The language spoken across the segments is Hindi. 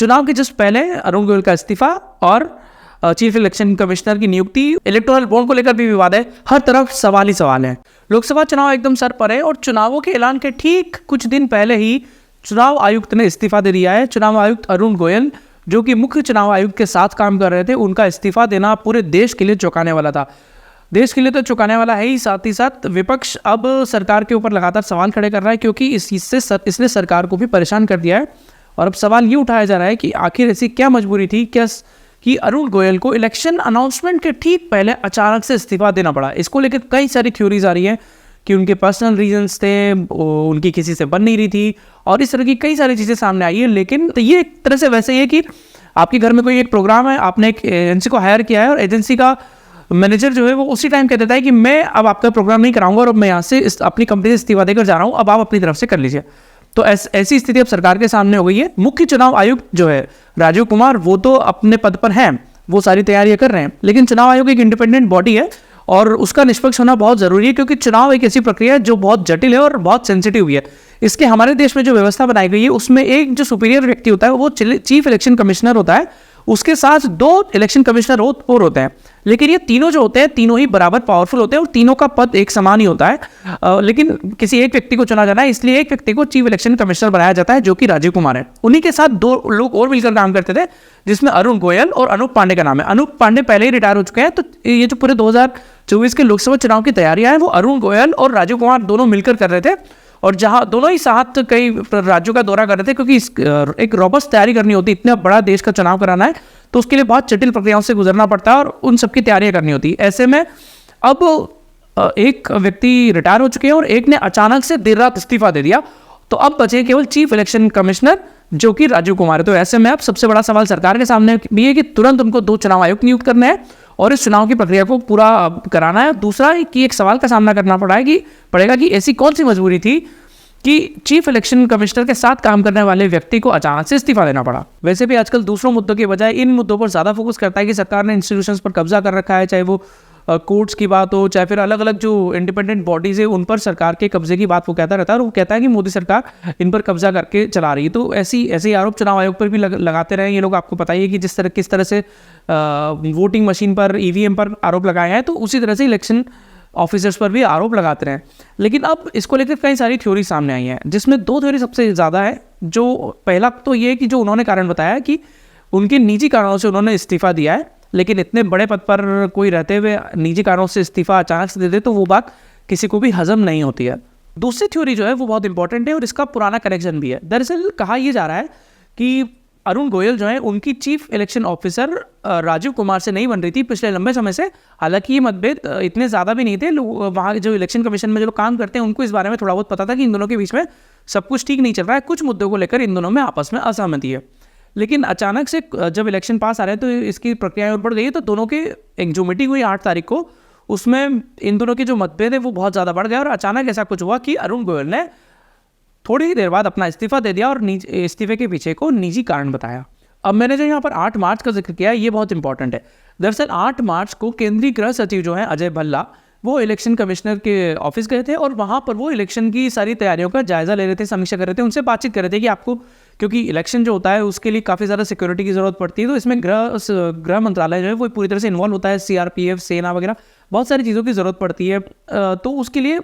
चुनाव के जस्ट पहले अरुण गोयल का इस्तीफा और चीफ इलेक्शन कमिश्नर की नियुक्ति। इलेक्टोरल बॉन्ड को लेकर भी विवाद है, हर तरफ सवाल ही सवाल है। लोकसभा चुनाव एकदम सर पर है और चुनावों के ऐलान के ठीक कुछ दिन पहले ही चुनाव आयुक्त ने इस्तीफा दे दिया है। चुनाव आयुक्त अरुण गोयल, जो कि मुख्य चुनाव आयुक्त के साथ काम कर रहे थे, उनका इस्तीफा देना पूरे देश के लिए चौंकाने वाला था। देश के लिए तो चौंकाने वाला है ही, साथ ही साथ विपक्ष अब सरकार के ऊपर लगातार सवाल खड़े कर रहा है, क्योंकि इसने सरकार को भी परेशान कर दिया है। और अब सवाल ये उठाया जा रहा है कि आखिर ऐसी क्या मजबूरी थी क्या कि अरुण गोयल को इलेक्शन अनाउंसमेंट के ठीक पहले अचानक से इस्तीफा देना पड़ा। इसको लेकर कई सारी थ्योरीज आ रही हैं कि उनके पर्सनल रीजंस थे, उनकी किसी से बन नहीं रही थी, और इस तरह की कई सारी चीज़ें सामने आई है। लेकिन तो ये एक तरह से वैसे ही है कि आपके घर में कोई एक प्रोग्राम है, आपने एक एजेंसी को हायर किया है और एजेंसी का मैनेजर जो है वो उसी टाइम कह देता है कि मैं अब आपका प्रोग्राम नहीं कराऊंगा और अब मैं यहाँ से अपनी कंपनी से इस्तीफा देकर जा रहा हूँ, अब आप अपनी तरफ से कर लीजिए। तो ऐसी स्थिति अब सरकार के सामने हो गई है। मुख्य चुनाव आयुक्त जो है राजीव कुमार, वो तो अपने पद पर हैं, वो सारी तैयारियां कर रहे हैं, लेकिन चुनाव आयोग एक इंडिपेंडेंट बॉडी है और उसका निष्पक्ष होना बहुत जरूरी है, क्योंकि चुनाव एक ऐसी प्रक्रिया है जो बहुत जटिल है और बहुत सेंसिटिव भी है। इसके हमारे देश में जो व्यवस्था बनाई गई है उसमें एक जो सुपीरियर व्यक्ति होता है वो चीफ इलेक्शन कमिश्नर होता है, उसके साथ 2 इलेक्शन कमिश्नर और होते हैं। लेकिन ये तीनों जो होते हैं तीनों ही बराबर पावरफुल होते हैं और तीनों का पद एक समान ही होता है। लेकिन किसी एक व्यक्ति को चुना जाना है, इसलिए एक व्यक्ति को चीफ इलेक्शन कमिश्नर बनाया जाता है, जो कि राजीव कुमार है। उन्हीं के साथ 2 लोग और मिलकर काम करते थे, जिसमें अरुण गोयल और अनूप पांडे का नाम है। अनूप पांडे पहले ही रिटायर हो चुके हैं। तो ये जो पूरे 2024 के लोकसभा चुनाव की तैयारियां हैं वो अरुण गोयल और राजीव कुमार दोनों मिलकर कर रहे थे, और जहां दोनों ही साथ कई राज्यों का दौरा कर रहे थे, क्योंकि एक रॉबस्ट तैयारी करनी होती है। इतना बड़ा देश का चुनाव कराना है तो उसके लिए बहुत जटिल प्रक्रियाओं से गुजरना पड़ता है और उन सबकी तैयारियां करनी होती है। ऐसे में अब एक व्यक्ति रिटायर हो चुके हैं और एक ने अचानक से देर रात इस्तीफा दे दिया, तो अब बचे केवल चीफ इलेक्शन कमिश्नर, जो कि राजीव कुमार है। तो ऐसे में अब सबसे बड़ा सवाल सरकार के सामने भी है कि तुरंत उनको 2 चुनाव आयुक्त नियुक्त करने हैं और इस चुनाव की प्रक्रिया को पूरा कराना है। दूसरा कि एक सवाल का सामना करना पड़ेगा कि ऐसी कौन सी मजबूरी थी कि चीफ इलेक्शन कमिश्नर के साथ काम करने वाले व्यक्ति को अचानक से इस्तीफा देना पड़ा। वैसे भी आजकल दूसरों मुद्दों के बजाय इन मुद्दों पर ज़्यादा फोकस करता है कि सरकार ने इंस्टीट्यूशंस पर कब्जा कर रखा है, चाहे वो कोर्ट्स की बात हो, चाहे फिर अलग अलग जो इंडिपेंडेंट बॉडीज है उन पर सरकार के कब्जे की बात वो कहता रहता है, और वो कहता है कि मोदी सरकार इन पर कब्जा करके चला रही है। तो ऐसे आरोप चुनाव आयोग पर भी लगाते रहे ये लोग। आपको पता ही है कि किस तरह से वोटिंग मशीन पर, ईवीएम पर आरोप लगाए हैं, तो उसी तरह से इलेक्शन ऑफिसर्स पर भी आरोप लगाते रहे। लेकिन अब इसको लेकर कई सारी थ्योरी सामने आई हैं, जिसमें 2 थ्योरी सबसे ज़्यादा है। जो पहला तो ये है कि जो उन्होंने कारण बताया कि उनके निजी कारणों से उन्होंने इस्तीफा दिया है, लेकिन इतने बड़े पद पर कोई रहते हुए निजी कारणों से इस्तीफा अचानक से दे दे तो वो बात किसी को भी हजम नहीं होती है। दूसरी थ्योरी जो है वो बहुत इंपॉर्टेंट है और इसका पुराना कनेक्शन भी है। दरअसल कहा यह जा रहा है कि अरुण गोयल जो है उनकी chief election officer Rajiv Kumar से नहीं बन रही थी पिछले लंबे समय से। हालांकि ये मतभेद इतने ज़्यादा भी नहीं थे। वहाँ जो इलेक्शन कमीशन में जो लोग काम करते हैं उनको इस बारे में थोड़ा बहुत पता था कि इन दोनों के बीच में सब कुछ ठीक नहीं चल रहा है, कुछ मुद्दों को लेकर इन दोनों में आपस में असहमति है। लेकिन अचानक से जब इलेक्शन पास आ रहे हैं तो इसकी प्रक्रिया और बढ़ गई। तो दोनों के एक जो मीटिंग हुई 8 तारीख को, उसमें इन दोनों के जो मतभेद है वो बहुत ज़्यादा बढ़ गया और अचानक ऐसा कुछ हुआ कि अरुण गोयल ने थोड़ी ही देर बाद अपना इस्तीफा दे दिया और इस्तीफे के पीछे को निजी कारण बताया। अब मैंने जो यहाँ पर 8 मार्च का जिक्र किया ये बहुत इंपॉर्टेंट है। दरअसल 8 मार्च को केंद्रीय गृह सचिव जो है अजय भल्ला, वो इलेक्शन कमिश्नर के ऑफिस गए थे और वहाँ पर वो इलेक्शन की सारी तैयारियों का जायजा ले रहे थे, समीक्षा कर रहे थे, उनसे बातचीत कर रहे थे कि आपको, क्योंकि इलेक्शन जो होता है उसके लिए काफ़ी ज़्यादा सिक्योरिटी की ज़रूरत पड़ती है, तो इसमें गृह मंत्रालय जो है वो पूरी तरह से इन्वॉल्व होता है, सीआरपीएफ, सेना वगैरह बहुत सारी चीज़ों की ज़रूरत पड़ती है। तो उसके लिए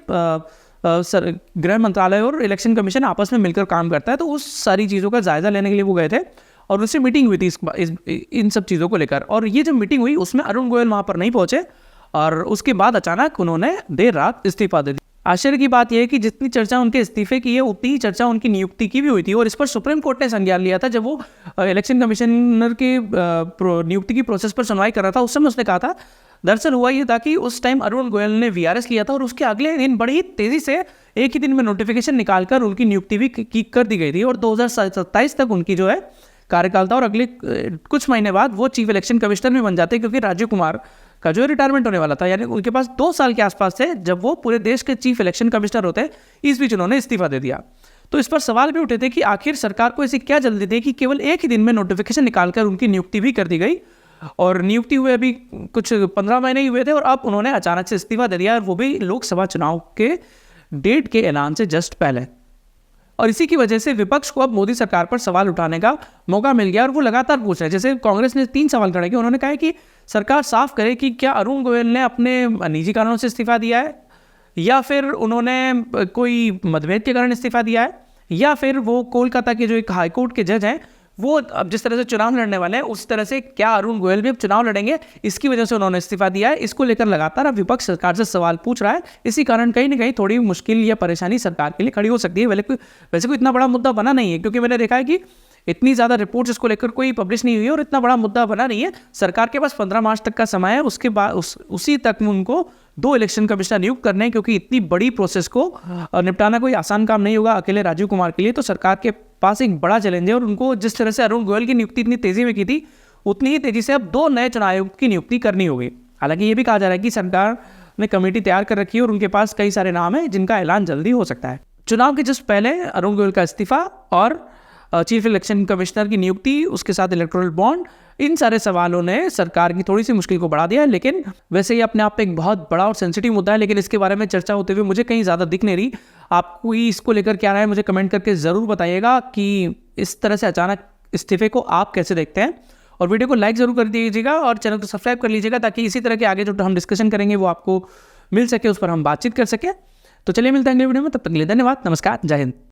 गृह मंत्रालय और इलेक्शन कमीशन आपस में मिलकर काम करता है। तो उस सारी चीज़ों का जायजा लेने के लिए वो गए थे और उससे मीटिंग हुई थी इन सब चीज़ों को लेकर। और ये जब मीटिंग हुई उसमें अरुण गोयल वहाँ पर नहीं पहुँचे और उसके बाद अचानक उन्होंने देर रात इस्तीफा दे दिया। आश्चर्य की बात यह है कि जितनी चर्चा उनके इस्तीफे की है उतनी ही चर्चा उनकी नियुक्ति की भी हुई थी, और इस पर सुप्रीम कोर्ट ने संज्ञान लिया था। जब वो इलेक्शन कमिश्नर की नियुक्ति की प्रोसेस पर सुनवाई कर रहा था, उस समय उसने कहा था, दरअसल हुआ ये था कि उस टाइम अरुण गोयल ने वीआरएस लिया था और उसके अगले दिन बड़ी तेज़ी से एक ही दिन में नोटिफिकेशन निकालकर उनकी नियुक्ति भी कर दी गई थी और 2027 तक उनकी जो है कार्यकाल था और अगले कुछ महीने बाद वो चीफ इलेक्शन कमिश्नर भी बन जाते, क्योंकि राजीव कुमार का जो रिटायरमेंट होने वाला था, यानी उनके पास 2 साल के आसपास थे जब वो पूरे देश के चीफ इलेक्शन कमिश्नर होते। इस बीच उन्होंने इस्तीफा दे दिया। तो इस पर सवाल भी उठे थे कि आखिर सरकार को ऐसी क्या जल्दी थी कि केवल एक ही दिन में नोटिफिकेशन निकालकर उनकी नियुक्ति भी कर दी गई, और नियुक्ति हुए अभी कुछ 15 महीने ही हुए थे और अब उन्होंने अचानक से इस्तीफा दे दिया, और वो भी लोकसभा चुनाव के डेट के ऐलान से जस्ट पहले। और इसी की वजह से विपक्ष को अब मोदी सरकार पर सवाल उठाने का मौका मिल गया और वो लगातार पूछ रहे हैं। जैसे कांग्रेस ने 3 सवाल खड़े किए। उन्होंने कहा है कि सरकार साफ करे कि क्या अरुण गोयल ने अपने निजी कारणों से इस्तीफा दिया है, या फिर उन्होंने कोई मतभेद के कारण इस्तीफा दिया है, या फिर वो कोलकाता के जो एक हाईकोर्ट के जज हैं वो अब जिस तरह से चुनाव लड़ने वाले हैं उस तरह से क्या अरुण गोयल भी अब चुनाव लड़ेंगे, इसकी वजह से उन्होंने इस्तीफा दिया है। इसको लेकर लगातार अब विपक्ष सरकार से सवाल पूछ रहा है। इसी कारण कहीं ना कहीं थोड़ी मुश्किल या परेशानी सरकार के लिए खड़ी हो सकती है। वैसे कोई इतना बड़ा मुद्दा बना नहीं है, क्योंकि मैंने देखा है कि इतनी ज़्यादा रिपोर्ट्स इसको लेकर कोई पब्लिश नहीं हुई है और इतना बड़ा मुद्दा बना नहीं है। सरकार के पास 15 मार्च तक का समय है, उसके बाद उसी तक में उनको 2 इलेक्शन कमिश्नर नियुक्त करने हैं, क्योंकि इतनी बड़ी प्रोसेस को निपटाना कोई आसान काम नहीं होगा अकेले राजीव कुमार के लिए। तो सरकार के पास एक बड़ा चैलेंज है और उनको जिस तरह से अरुण गोयल की नियुक्ति इतनी तेज़ी में की थी, उतनी ही तेज़ी से अब 2 नए चुनाव आयुक्त की नियुक्ति करनी होगी। हालांकि ये भी कहा जा रहा है कि सरकार ने कमेटी तैयार कर रखी है और उनके पास कई सारे नाम हैं जिनका ऐलान जल्दी हो सकता है। चुनाव के जस्ट पहले अरुण गोयल का इस्तीफा और चीफ इलेक्शन कमिश्नर की नियुक्ति, उसके साथ इलेक्टोरल बॉन्ड, इन सारे सवालों ने सरकार की थोड़ी सी मुश्किल को बढ़ा दिया है। लेकिन वैसे ही अपने आप में एक बहुत बड़ा और सेंसिटिव मुद्दा है, लेकिन इसके बारे में चर्चा होते हुए मुझे कहीं ज़्यादा दिख नहीं रही। आपको इसको लेकर क्या राय है मुझे कमेंट करके ज़रूर बताइएगा कि इस तरह से अचानक इस्तीफे को आप कैसे देखते हैं। और वीडियो को लाइक ज़रूर कर दीजिएगा और चैनल को सब्सक्राइब कर लीजिएगा, ताकि इसी तरह के आगे जो हम डिस्कशन करेंगे वो आपको मिल सके, उस पर हम बातचीत कर सकें। तो चलिए मिलते हैं अगले वीडियो में, तब तक के लिए धन्यवाद, नमस्कार, जय हिंद।